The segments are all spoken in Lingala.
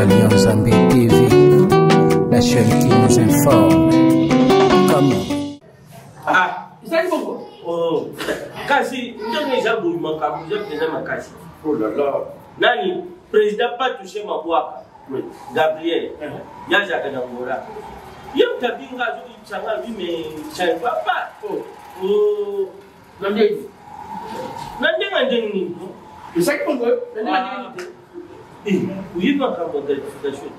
Chantal Yanzambe TV, la chaîne qui nous informe. Comment? Ah, ça dit bon. Oh, kasi, nous déjà bouillé mon câble, j'ai besoin ma kasi. Oh là là. Nani, président pas touché ma boîte. Gabriel, ya Jacques Nangora. Y'a ta binga, ça va lui, mais ça ne va pas. Oh, Nandé. Nandé. C'est ça qu'on veut. Oui, ma câble de l'identification.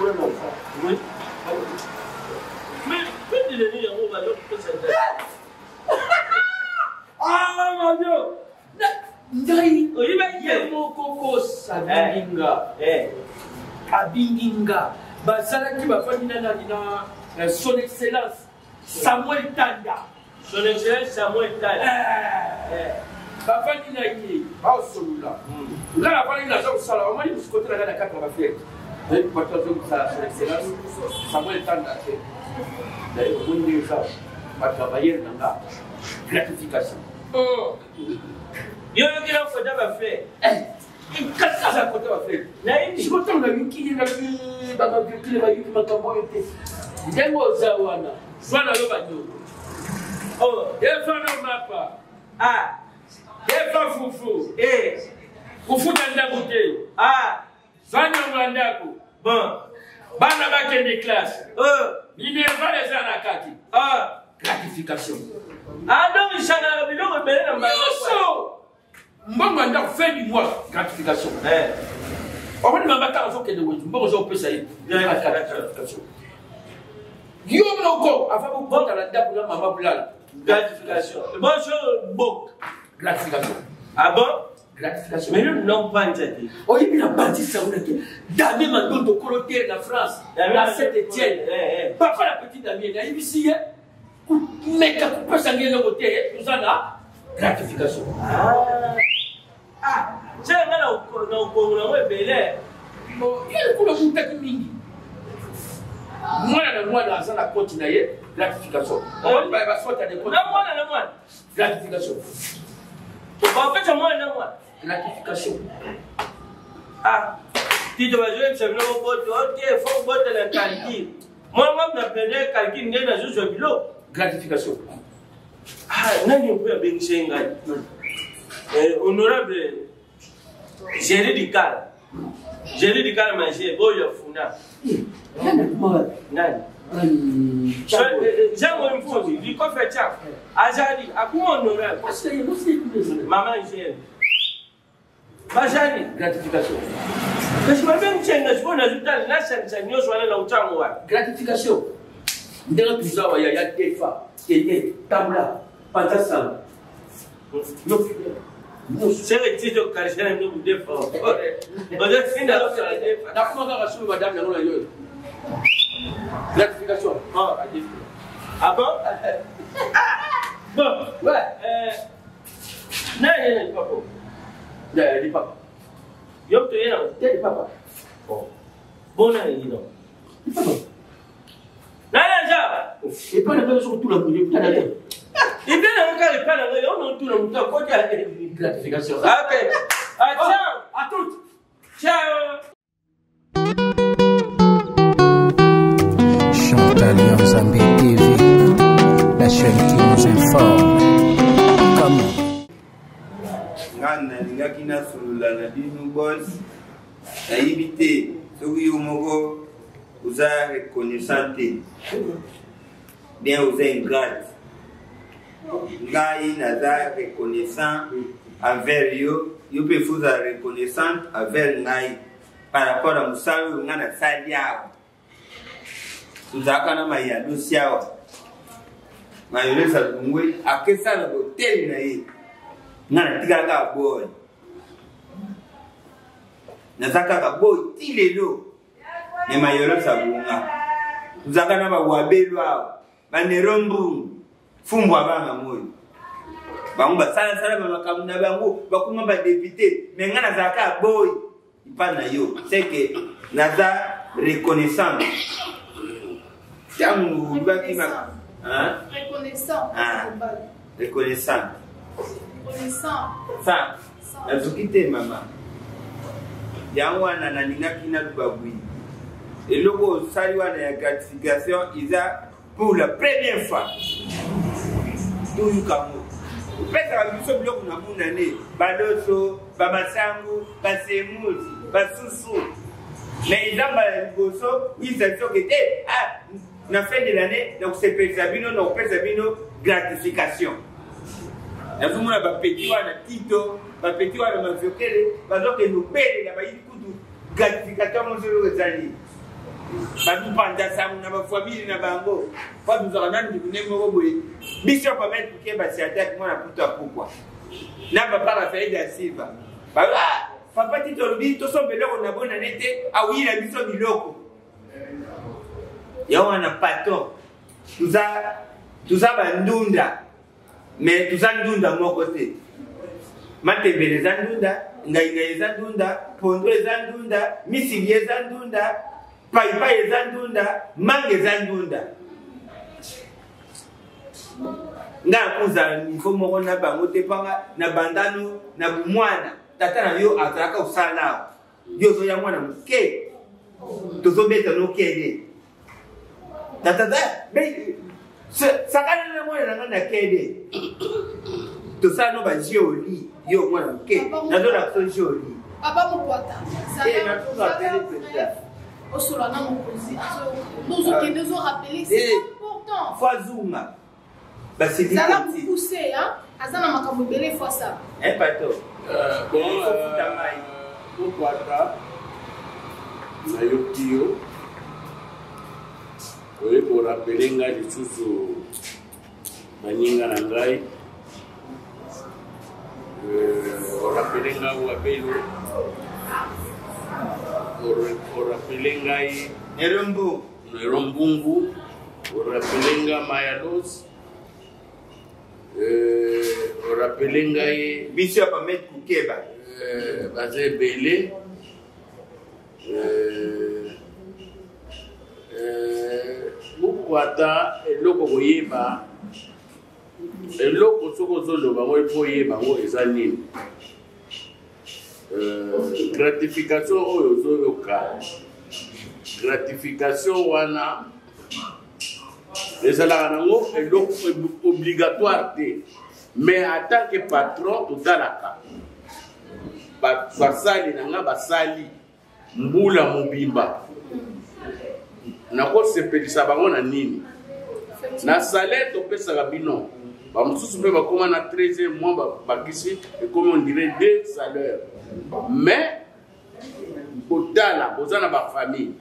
Oui. Mais, peut-être que les gens vont aller au président. Ah, mon Dieu. Oui, Il mon coco, ça binga. Abinginga. Basala qui va faire son excellence Samuel Tanda. Son excellence Samuel Tanda. Bafani na yi ba solula. Là bafani na zo sala o mali muskote na na kata ba fiet. Et porte zo sala son excellence Samuel Tanda. D'ailleurs on dit ça ba travailler dans la gratification. Yo qui l'a fait d'abord fait. Qu'est-ce que ça côté va faire? Naïm, Je compte na yuki na bi ba ba yuki na yuki makambo yote. Ndengo za wana. Zwana lo ba nyo. Oh, e fa no mapa. Ah, E fa fufu. Fufu na bouteille. ah, Zwana mwandako. bon, Bana ba kende classe. Minerva les anakati. Gratification. Ah, donc il s'en a vu le rebelle dans ma Mbongo anda fin du mois gratification. On va demander à ce que de vous. Mbongo zo pesa yi. Gratification. Yo moko avant vous prendre la date pour maman bulala. gratification. Bonjour, bon. Gratification. Ah bon? Gratification. Mais nous n'avons pas dit. On dit bien bâti ça on a dit. Damien Mandon de Colotier en France. La Saint-Étienne. Parfois la petite Damien là ici hein. Mais quand on peut s'engager le côté tout ça là gratification. Ah, c'est un gars au belé. Bon, il y a le coup de mingi. Moi là ça la continuer gratification. On va sortir des Non, moi. gratification. En fait, moi, non, moi. Gratification. Ah, tu dois jouer sur le robot, ok, faut botter le calcul. Moi, je m'appelle calcul, n'est pas juste un bilo. Gratification. Ah, non, on peut bien s'engager. Honorable Géry Dikal. Géry Dikal, manger, boya funa. Nani? Jean-Marie Fozi, du coffre tchap. Azali, à quoi honorable? Maman Géry. Bajani, Gratification. parce que même si on a joué dans le temps, là, c'est un jour là où tu as Gratification. Ndenge tuza wa ya tefa, kete, tabla, pantasam. c'est le titre de carrière de vous défendre. On a fini à l'autre. Na kuma ka rasu madame na yo. Gratification. Ah bon? Bon, Ouais. Non, papa. Dis papa. Yo, tu es là. Dis papa. Bon, non. Non, Et pas le sur tout le monde. il vient de regarder pas le on a tout le monde. Quoi Gratification. Ok. Ah, ciao. À toutes. Ciao. Chantal Yanzambe TV, la chaîne qui nous informe. Comment? Ngana lingaki na sulula na binu boss ayibite soki yo moko uza reconnaissant bien uza ingrate ngai naza reconnaissant envers yo pe fuza reconnaissant envers ngai par rapport à musalo ngana sadia uzaka na maya dosiawa mayolesa ngwe akesa na hotel na ye nana tika ka boy nazaka ka boy tilelo ne mayolo sabunga uzaka na bawabelwa banerombu fumbwa banga moyo bangu basala bamakamuna bangu bakuma ba député mais ngana zaka boy ipana yo c'est que naza reconnaissant tamu baki ma hein reconnaissant reconnaissant reconnaissant ça azukite mama yango wana nalingaki naluba bwi eloko osali wana ya gratification eza pour la première fois toyukango opesaka biso biloko na muna ne baloso bamasangu basemusi basusu mais eza mbala liboso isa biso kete na fin de l'année nakosepelisa bino nakopesa bino gratification nazomona bapeti wana tito bapeti wana maviokele bazokende obelela bayili kutu gratification mosolo ezali batupanda sango na bafamili na bango po tozaka nani mikune moko boye biso pamete kuke basiataki mwana putu apukwa na papa rafael da silva papa ti tolobi tosombeloko na bona nete awuyila biso biloko yango wana paton tuza bandunda mais tuza ndunda moko te matembele eza ndunda ngaingai eza ndunda pondo eza ndunda misili eza ndunda paipai eza ndunda manga eza ndunda nga nakuzala nifo moko na bango te panga na bandano na bomwana tata na yo azalaka osala awa yo ozoya mwana moke tozobeta nokede tata sakana na mwana nanga na kede tosala no bageoli yo mwana moke nazola so geoli papa mokwata osola na mokonzi nozokende ozorapele c'est important fo azunga zala kopuse aza na makambo ebele fo asala pato mokwata nayoki yo oyebi orapele ngai lisusu baninga na ngai orapele ngai wabelo orapele ngai nerombungu orapele ngai mayalos orapele ngai biso ya pamete kukeba baza ebele mokwata eloko koyeba eloko soki ozoloba ngo epo oyeba ngo eza nini gratification oyo ozoyoka gratification wana ezalaka nango eloko obligatoire te mais en tant que patron totalaka basali nanga basali mbula mobimba nakosepelisa bango na nini na salaire topesaka bino bamosusu mpe bakoma na 13e mois bakisi ekomi on dirait 2 salaires mais kotala oza na bafamille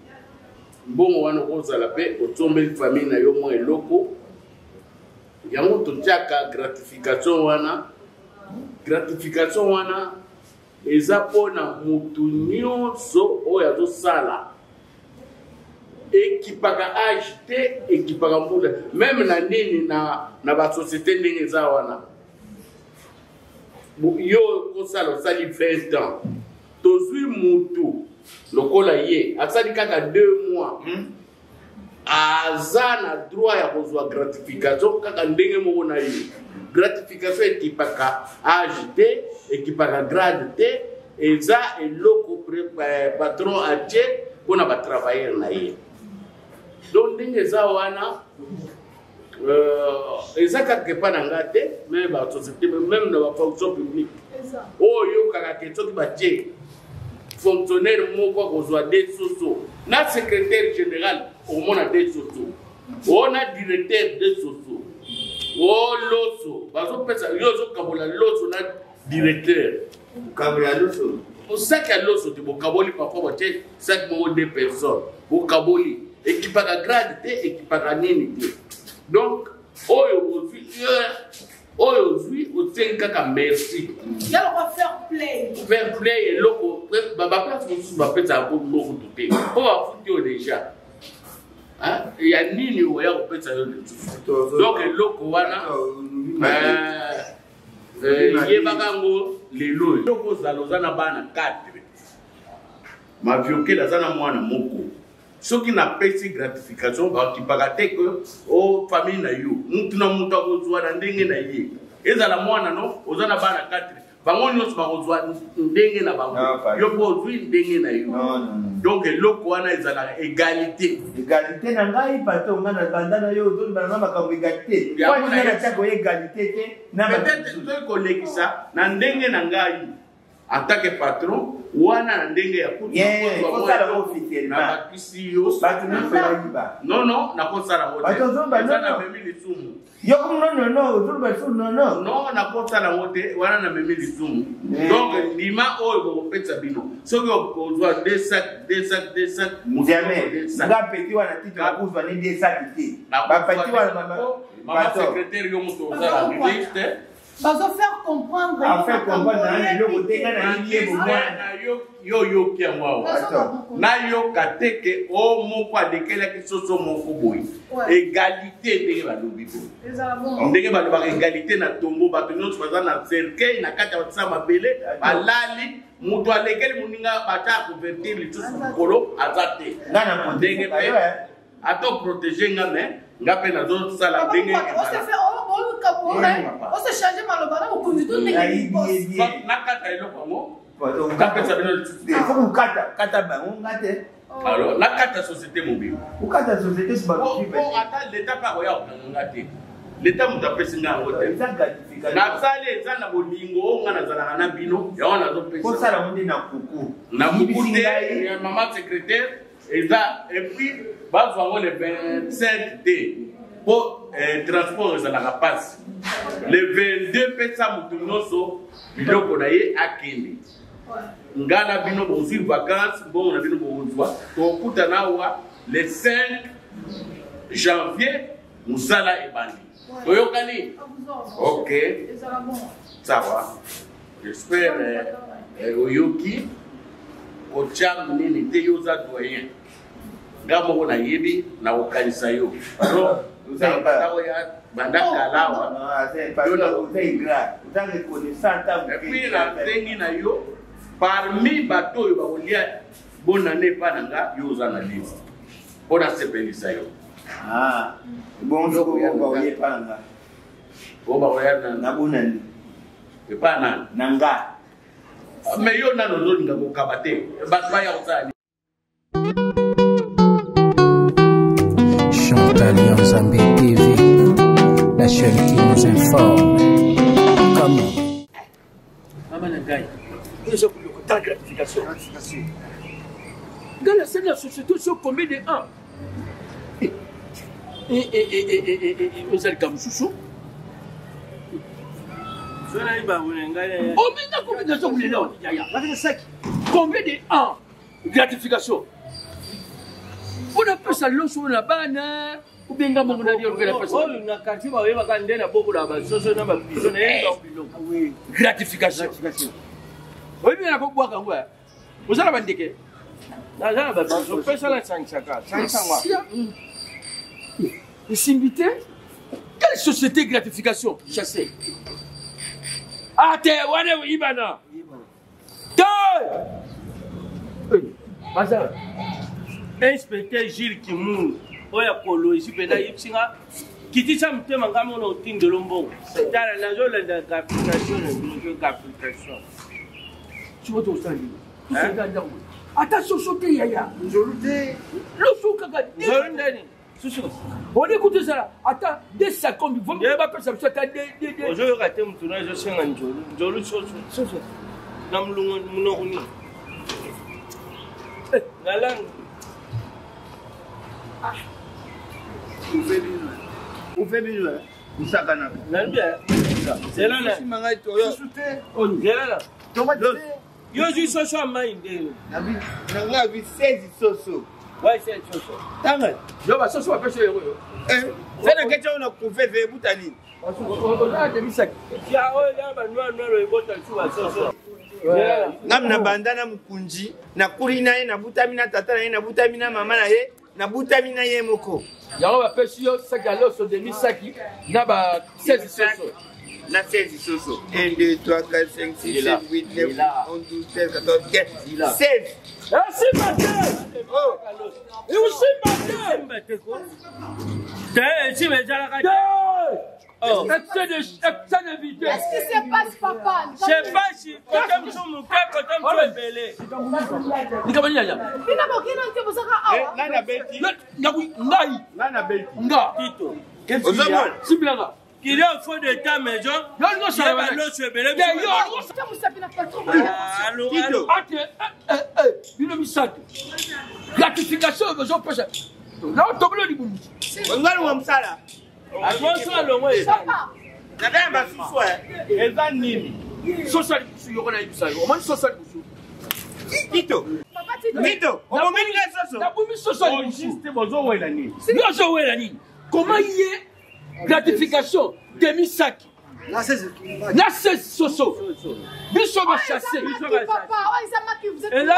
mbongo wana okozala mpe otombeli famille na yo mwa eloko yango totiaka gratification wana eza mpona mutu nyonso oyo azosala ekipaka age te ekipaka mbula meme na nini na basosiété ndenge eza wana yo kosala osali 20 ans tozwi mutu lokola ye asali kaka 2 mois aza na droit ya kozwa gratification kaka ndenge moko na ye gratification ekipaka age te ekipaka grade te eza eloko patron atie mpona batravailleur na ye donc ndenge eza wana eza kaka epa na nga te meme basociété meme na bafonction publique oyo kaka ke soki batie fonctionnaire moko akozwa de soso na secrétaire général omona de soso ona directeur de soso o loso bazopesa yo ozokabola loso na directeur kabola loso osaki ya loso te bokaboli papa batie saki moko 2 personnes bokaboli ekipaka grade te ekipaka nini te donc oyo ozwi osengi kaka merci yaloko fair play eloko baplace mosusu bapesaka po biloko te mpo bafuti yo déjà ya nini oya kopesa yo lisusu donc eloko wana yebaka yango lelo eloko ozala oza na bana 4 maviokele aza na mwana moko soki napesi gratification bakipaka te ke o famille na yo mutu na mutu akozwa na ndenge na ye ezala mwana no oza na bana 4 bango nyonso bakozwa ndenge na bango yo mpo ozwi ndenge na yo donc eloko wana ezalaka égalité na ngai pato nga na banda na yo ozoloba na makambo égalité wana natiaka égalité te peut-être toyi kolekisa na ndenge na ngai en tant que patron wana na ndenge ya kosala officiellement non nakosala na memi lisumu yo non nakosala ngo te wana na memi lisumu donc ndima oyo bokopesa bino soki okozwa 2 sacs nga peti wana titi bakuzwa ne 2 sacs te bapeti wana mama secrétaire yo moto ozala reviste faire comprendre yo kia mwao na yo kateke o moko adekelaki soso moko boye égalité ndenge balobi boye ndenge balobaka égalité na tombo bato nyonso baza na cercueil na kati ya batisa mabele balali moto alekeli moninga bata akuvertir lisusu likolo aza te ndenge mpe ata oprotege nga me nga mpe nazosala ndenge nakata eloko yango kapesa bino alors nakata société mobile ata leta mpe akoya kokanga te leta moto apesi nga yango te nasali eza na bolingo oyo nga nazalaka na bino yango nazopesa na buku te mama secrétaire eza epuis bazwa yango le 25 te po transport ezalaka pasi le 22 pesa motu nyonso biloko na ye akende nga na bino bozwi vacance bongo na bino bozwa tokutana awa le 5 janvier mosala ebandi toyokani ok sawa j'espère oyoki otya nini te yo oza doyen nga moko nayebi na kokanisa yo bandakalawa epuis na ndengi na yo parmi bato oyo bakolia bonane epa na nga yo oza na liste mpo nasepelisa yo o bakoya na bonani epa nani na nga me yo nano ozolinga kokaba te bato baya kosala Chantal Nzambe TV, la chaîne qui nous informe. Comment Maman Nangai, nous avons le gratification. Dans la scène de la société, c'est combien de 1 et vous allez comme chouchou. Combien de 1 gratification? On appelle ça l'eau sur la banane, ou bien on a dit que la personne n'a qu'à dire qu'il y a beaucoup de gratification. Oui, bien, vous allez m'indiquer. Vous s'invitez? Quelle société gratification? Chassé. Ah, t'es où Ibana? Bazar. Inspecteur Gilles Kimoun, oya polo ici peda yipsinga kiti cha mtema ngamo no tindo lombo tala na zo la application na application tu vas au stand attention sauter yaya njolute le souka ga njolundani susu on écoute ça attends des secondes vous me pas ça ça des ojo ka te mtu na zo senga njolu so na mlungu mnokuni ngalang Vous faites bien, vous savez c'est là. Yo ju social mind. Nanga vi 16 soso. Ouais, c'est soso. Tanga. Yo ba soso ba pese yo. C'est na kecha ona kufeve butani. On a des sacs. Ya o ya ba nwa lo ibota chu ba soso. Ngamna bandana mkunji na kuri naye na butamina tata naye na butamina mama naye na butamina ye moko. Yango ba pesi yo sac ya loso demi saki na ba 16 soso. Na 16 soso. 1 2 3 4 5 6 7 8 9 11 12 13 14 15 16. Ah si matin. Oh. Et aussi matin. T'es si mais jala ka. Est-ce que c'est pas papa? C'est pas muteko to mbele. Nikamanya ya. Bina bokina nke bosaka awa. Nana beti. Ngai. Nana beti. Nga. Tito. ozomona Simbilanga. Il est au fond de ta maison. Yo ngo sala. Yo saka musapi na patron. Allô, Tito. allô. Ate bino misato. Gratification bezo pesa. Na tobolo di bumu. ongala wa msala Attention à l'ongwe. Papa. nadaya basusu eza nini Social busu yoko na ibisayo. Omani social busu. Tito Papa Tito. Tito omominga soso Na bumi social busu. juste bozowela nini Yo wela nini? Comment y est gratification demi sac? Na c'est soso. Biso va chasser. Papa, oh, ils amaki, vous êtes Et là,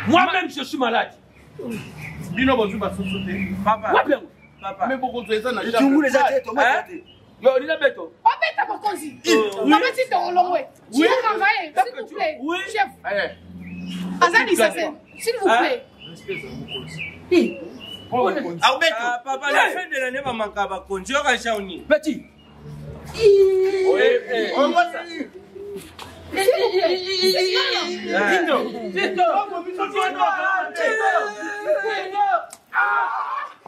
Moi-même je suis malade. bino bozwi basusu te Papa. Wapeng. Papa. me bokoto eza na Yo lina beto. Oh, mais t'as pas connu. Papa Tito, on l'envoie. Tu es travaillé, s'il vous plaît. Oui. Chef. Azali, ça c'est. S'il vous plaît. aubeto Ah, papa, la fin de l'année va manquer à conduire à Chaouni. Petit. ongosa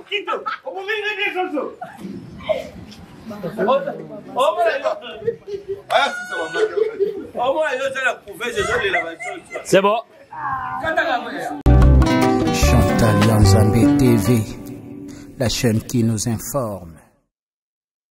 Tito omominga de soso C'est bon. Chantal Yanzambe TV, la chaîne qui nous informe.